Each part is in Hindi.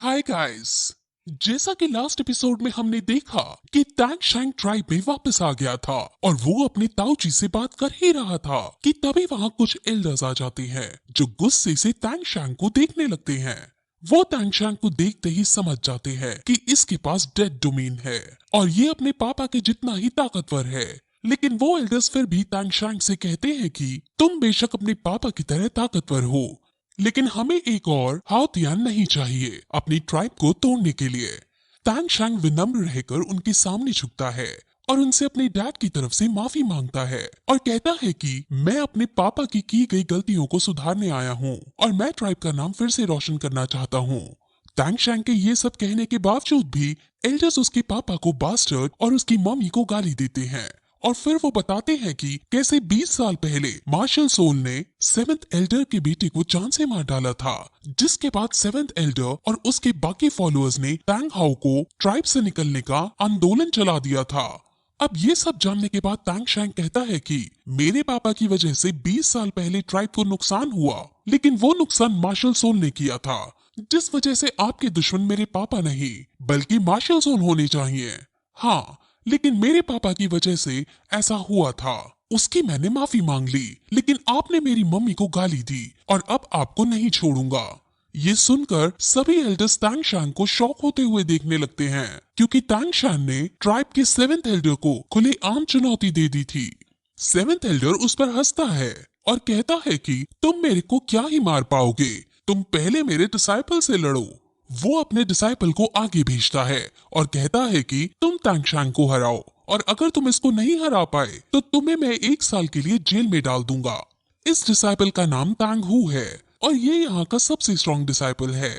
Hi guys. जैसा कि लास्ट एपिसोड में हमने देखा कि टैंग शैंग ट्राइब में वापस आ गया था और वो अपनी ताऊजी से बात कर ही रहा था कि तभी वहां कुछ एल्डर्स आ जाते हैं जो गुस्से से टैंग शैंग को देखने लगते हैं। वो टैंग शैंग को देखते ही समझ जाते हैं कि इसके पास डेड डोमेन है और ये अपने पापा के जितना ही ताकतवर है। लेकिन वो एल्डर्स फिर भी टैंग शैंग से कहते हैं कि तुम बेशक अपने पापा की तरह ताकतवर हो, लेकिन हमें एक और हाउतियान नहीं चाहिए अपनी ट्राइब को तोड़ने के लिए। टैंग शैंग विनम्र रहकर उनके सामने झुकता है और उनसे अपने डैड की तरफ से माफी मांगता है और कहता है कि मैं अपने पापा की गई गलतियों को सुधारने आया हूँ और मैं ट्राइब का नाम फिर से रोशन करना चाहता हूँ। टैंग शैंग के ये सब कहने के बावजूद भी एल्डर्स उसके पापा को बास्टर्ड और उसकी मम्मी को गाली देते हैं और फिर वो बताते हैं कि कैसे 20 साल पहले मार्शल सोल ने सेवेंथ एल्डर के बेटे को जान से मार डाला था, जिसके बाद सेवेंथ एल्डर और उसके बाकी फॉलोअर्स ने टैंग हाउ को ट्राइब से निकलने का आंदोलन चला दिया था। अब ये सब जानने के बाद टैंग शैंग कहता है कि मेरे पापा की वजह से 20 साल पहले ट्राइब को नुकसान हुआ, लेकिन वो नुकसान मार्शल सोल ने किया था, जिस वजह से आपके दुश्मन मेरे पापा नहीं बल्कि मार्शल सोल होने चाहिए। हाँ, लेकिन मेरे पापा की वजह से ऐसा हुआ था, उसकी मैंने माफी मांग ली, लेकिन आपने मेरी मम्मी को गाली दी और अब आपको नहीं छोड़ूंगा। ये सुनकर सभी एल्डर्स टैंग शैंग को शॉक होते हुए देखने लगते हैं, क्योंकि टैंग शैंग ने ट्राइब के सेवेंथ एल्डर को खुलेआम चुनौती दे दी थी। सेवेंथ एल्डर उस पर हंसता है और कहता है कि तुम मेरे को क्या ही मार पाओगे, तुम पहले मेरे डिसाइपल से लड़ो। वो अपने डिसाइपल को आगे भेजता है और कहता है कि तुम टैंग शैंग को हराओ और अगर तुम इसको नहीं हरा पाए तो तुम्हें मैं 1 साल के लिए जेल में डाल दूंगा। इस डिसाइपल का नाम टैंग हू है और ये यहाँ का सबसे स्ट्रॉन्ग डिसाइपल है।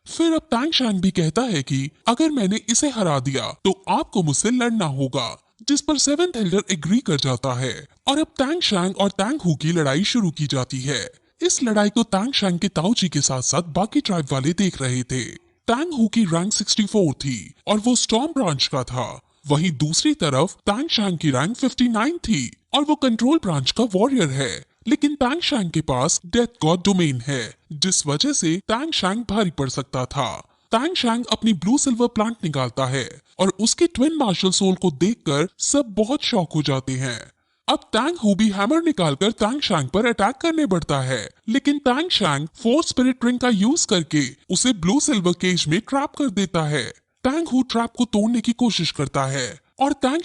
फिर अब टैंग शैंग भी कहता है कि अगर मैंने इसे हरा दिया तो आपको मुझसे लड़ना होगा, जिस पर सेवेंथ एल्डर एग्री कर जाता है और अब टैंग शैंग और टैंग हू की लड़ाई शुरू की जाती है। इस लड़ाई को टैंग शैंग के ताऊजी के साथ साथ बाकी ट्राइब वाले देख रहे थे। टैंग हू की रैंक 64 थी और वो स्टॉर्म ब्रांच का था। वहीं दूसरी तरफ टैंग शैंग की रैंक 59 थी और वो कंट्रोल ब्रांच का वॉरियर है। लेकिन टैंग शैंग के पास डेथ गॉड डोमेन है, जिस वजह से टैंग शैंग भारी पड़ सकता था। टैंग शैंग अपनी ब्लू सिल्वर प्लांट निकालता है और उसके ट्विन मार्शल सोल को देखकर सब बहुत शॉक हो जाते हैं। अब टैंग हू भी हैमर निकालकर टैंग शैंग पर अटैक करने बढ़ता है, लेकिन टैंग शैंग फोर्स स्पिरिट रिंग का यूज करके उसे ब्लू सिल्वर केज में ट्रैप कर देता है। टैंग हू ट्रैप को तोड़ने की कोशिश करता है और टैंग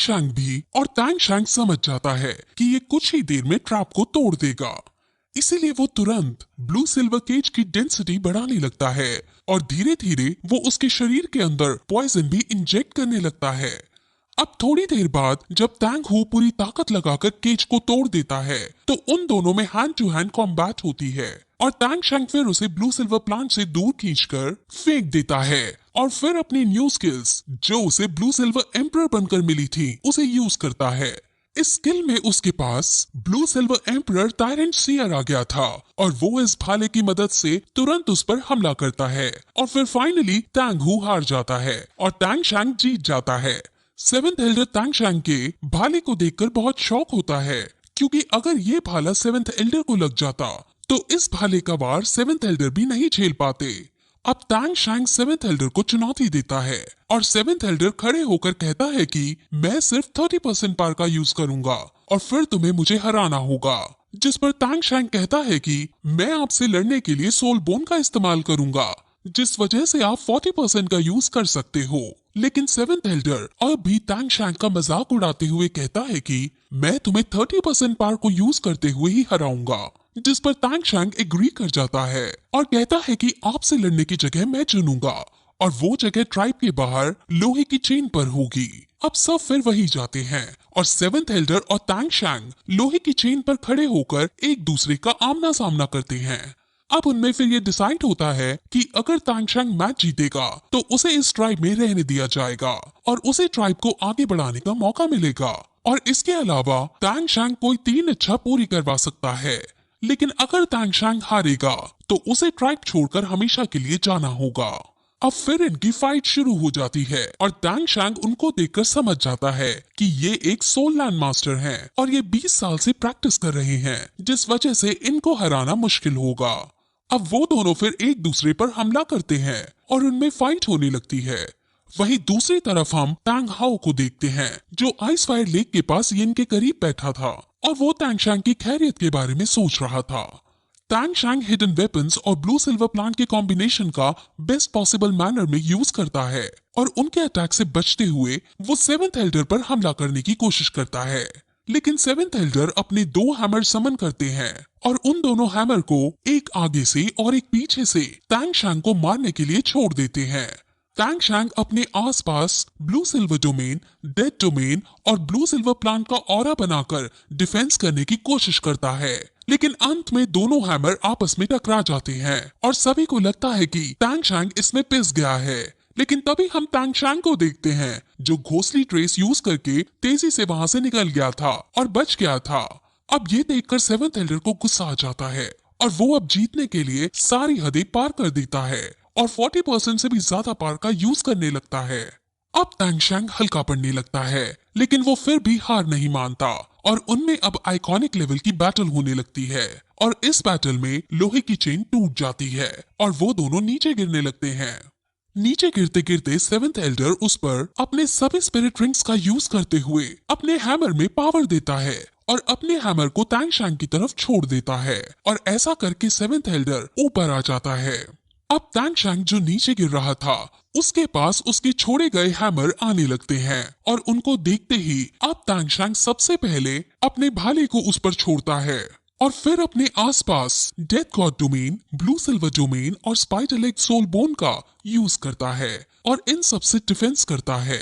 शैंग समझ जाता है कि ये कुछ ही देर में ट्रैप को तोड़ देगा। इसीलिए वो तुरंत ब्लू सिल्वर केज की डेंसिटी बढ़ाने लगता है और धीरे धीरे वो उसके शरीर के अंदर पॉइजन भी इंजेक्ट करने लगता है। अब थोड़ी देर बाद जब टैंग हू पूरी ताकत लगाकर केज को तोड़ देता है तो उन दोनों में हैंड टू हैंड कॉम्बैट होती है और टैंग शैंग फिर उसे ब्लू सिल्वर प्लांट से दूर खींचकर फेंक देता है और फिर अपनी न्यू स्किल्स जो उसे ब्लू सिल्वर एम्परर बनकर मिली थी उसे यूज करता है। इस स्किल में उसके पास blue silver emperor tyrant seer आ गया था और वो इस भाले की मदद से तुरंत उस पर हमला करता है और फिर फाइनली टैंग हू हार जाता है और टैंग शैंग जीत जाता है। सेवेंथ एल्डर टैंग शैंग के भाले को देखकर बहुत शॉक होता है, क्योंकि अगर ये भाला सेवेंथ एल्डर को लग जाता तो इस भाले का वार सेवेंथ एल्डर भी नहीं झेल पाते। अब टैंग शैंग सेवेंथ एल्डर को चुनौती देता है और सेवेंथ एल्डर खड़े होकर कहता है कि मैं सिर्फ 30% पावर का यूज करूंगा और फिर तुम्हें मुझे हराना होगा, जिस पर टैंग शैंग कहता है कि मैं आपसे लड़ने के लिए सोल बोन का इस्तेमाल करूंगा, जिस वजह से आप 40% का यूज कर सकते हो। लेकिन सेवेंथ एल्डर अब भी टैंग शैंग का मजाक उड़ाते हुए कहता है कि मैं तुम्हें 30% पावर को यूज करते हुए ही हराऊंगा, जिस पर टैंग शैंग एग्री कर जाता है और कहता है कि आपसे लड़ने की जगह मैं चुनूंगा और वो जगह ट्राइब के बाहर लोहे की चेन पर होगी। अब सब फिर वही जाते हैं और सेवेंथ एल्डर और टैंग शैंग लोहे की चेन पर खड़े होकर एक दूसरे का आमना सामना करते हैं। अब उनमें फिर ये डिसाइड होता है कि अगर टैंग शैंग मैच जीतेगा तो उसे इस ट्राइब में रहने दिया जाएगा और उसे ट्राइब को आगे बढ़ाने का मौका मिलेगा और इसके अलावा टैंग शैंग कोई 3 इच्छा पूरी करवा सकता है। लेकिन अगर टैंग शैंग हारेगा तो उसे ट्राइब छोड़कर हमेशा के लिए जाना होगा। अब फिर इनकी फाइट शुरू हो जाती है और टैंग शैंग उनको देखकर समझ जाता है कि ये एक सोल लैंड मास्टर हैं और ये 20 साल से प्रैक्टिस कर रहे हैं, जिस वजह से इनको हराना मुश्किल होगा। अब वो दोनों फिर एक दूसरे पर हमला करते हैं और उनमें फाइट होने लगती है। वहीं दूसरी तरफ हम टैंग हाओ को देखते हैं जो आइस फायर लेक के पास यिन के करीब बैठा था और वो टैंग शैंग की खैरियत के बारे में सोच रहा था। टैंग शैंग हिडन वेपन्स और ब्लू सिल्वर प्लांट के कॉम्बिनेशन का बेस्ट पॉसिबल मैनर में यूज करता है और उनके अटैक से बचते हुए वो सेवेंथ एल्डर पर हमला करने की कोशिश करता है। लेकिन सेवेंथ एल्डर अपने 2 हैमर समन करते हैं और उन दोनों हैमर को एक आगे से और एक पीछे से टैंग शैंग को मारने के लिए छोड़ देते हैं। टैंग शैंग अपने आसपास blue silver domain, dead domain और ब्लू सिल्वर प्लांट का ऑरा बनाकर डिफेंस करने की कोशिश करता है, लेकिन अंत में दोनों हैमर आपस में टकरा जाते हैं और सभी को लगता है कि टैंग शैंग इसमें पिस गया है। लेकिन तभी हम टैंग शैंग को देखते हैं जो घोंसली ट्रेस यूज करके तेजी से वहां से निकल गया था और बच गया था। अब ये देखकर सेवेंथ एल्डर को गुस्सा आ जाता है और वो अब जीतने के लिए सारी हदें पार कर देता है और 40% से भी ज्यादा पार का यूज करने लगता है। अब टैंग शैंग हल्का पड़ने लगता है, लेकिन वो फिर भी हार नहीं मानता और उनमें अब आइकॉनिक लेवल की बैटल होने लगती है और इस बैटल में लोहे की चेन टूट जाती है और वो दोनों नीचे गिरने लगते हैं। नीचे गिरते गिरते सेवेंथ एल्डर उस पर अपने सभी स्पिरिट रिंग्स का यूज करते हुए अपने हैमर में पावर देता है और अपने हैमर को टैंग शैंग की तरफ छोड़ देता है और ऐसा करके सेवेंथ एल्डर ऊपर आ जाता है। अब टैंग शैंग जो नीचे गिर रहा था उसके पास उसके छोड़े गए हैमर आने लगते हैं और उनको देखते ही अब टैंग शैंग सबसे पहले अपने भाले को उस पर छोड़ता है और फिर अपने आसपास death God domain, blue silver domain और स्पाइडर लेग सोल बोन का यूज करता है और इन सब से डिफेंस करता है।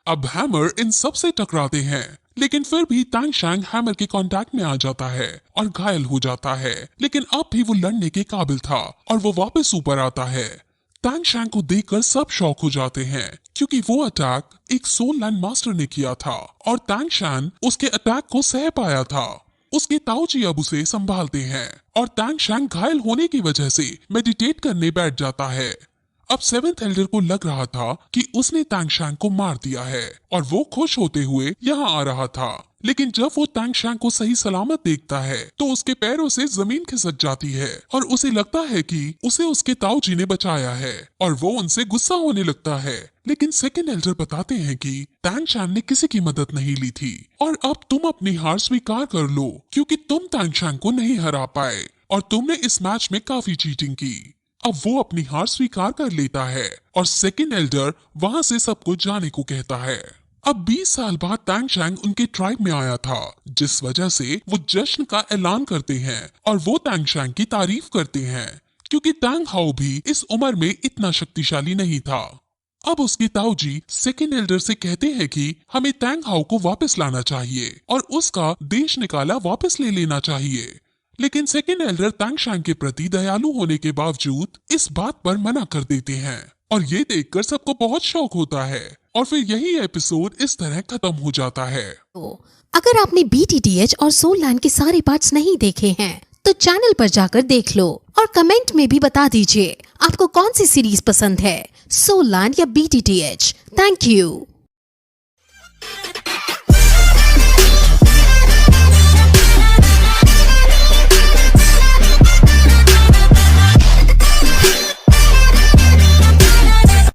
अब हैमर इन सब से टकराते हैं, लेकिन फिर भी टैंग शैंग हैमर के कांटेक्ट में आ जाता है और घायल हो जाता है, लेकिन अब भी वो लड़ने के काबिल था और वो वापस ऊपर आता है। टैंग शैंग को देखकर सब शॉक हो जाते हैं क्योंकि वो अटैक एक सोल लैंड मास्टर ने किया था और टैंग शैंग उसके अटैक को सह पाया था। उसके ताऊजी अब उसे संभालते हैं और टैंग शैंग घायल होने की वजह से मेडिटेट करने बैठ जाता है। अब सेवेंथ एल्डर को लग रहा था कि उसने टैंग शैंग को मार दिया है और वो खुश होते हुए यहाँ आ रहा था, लेकिन जब वो टैंग शैंग को सही सलामत देखता है तो उसके पैरों से जमीन खिसक जाती है और उसे लगता है कि उसे उसके ताऊजी ने बचाया है और वो उनसे गुस्सा होने लगता है। लेकिन सेकंड एल्डर बताते हैं कि टैंग शैंग ने किसी की मदद नहीं ली थी और अब तुम अपनी हार स्वीकार कर लो क्योंकि तुम टैंग शैंग को नहीं हरा पाए और तुमने इस मैच में काफी चीटिंग की। अब वो अपनी हार स्वीकार कर लेता है और सेकंड एल्डर वहां से सबको जाने को कहता है। अब 20 साल बाद टैंग शैंग उनके ट्राइब में आया था, जिस वजह से वो जश्न का ऐलान करते हैं और वो टैंग शैंग की तारीफ करते हैं क्योंकि टैंग हाओ भी इस उम्र में इतना शक्तिशाली नहीं था। अब उसके ताऊजी सेकंड एल्डर से कहते हैं कि हमें टैंग हाओ को वापस लाना चाहिए और उसका देश निकाला वापस ले लेना चाहिए, लेकिन सेकंड एल्डर टैंग शैंग के प्रति दयालु होने के बावजूद इस बात पर मना कर देते हैं और ये देखकर सबको बहुत शौक होता है और फिर यही एपिसोड इस तरह खत्म हो जाता है। अगर आपने BTTH और सोल लैंड के सारे पार्ट्स नहीं देखे हैं तो चैनल पर जाकर देख लो और कमेंट में भी बता दीजिए आपको कौन सी सीरीज पसंद है, सोल लैंड या BTTH। Thank you.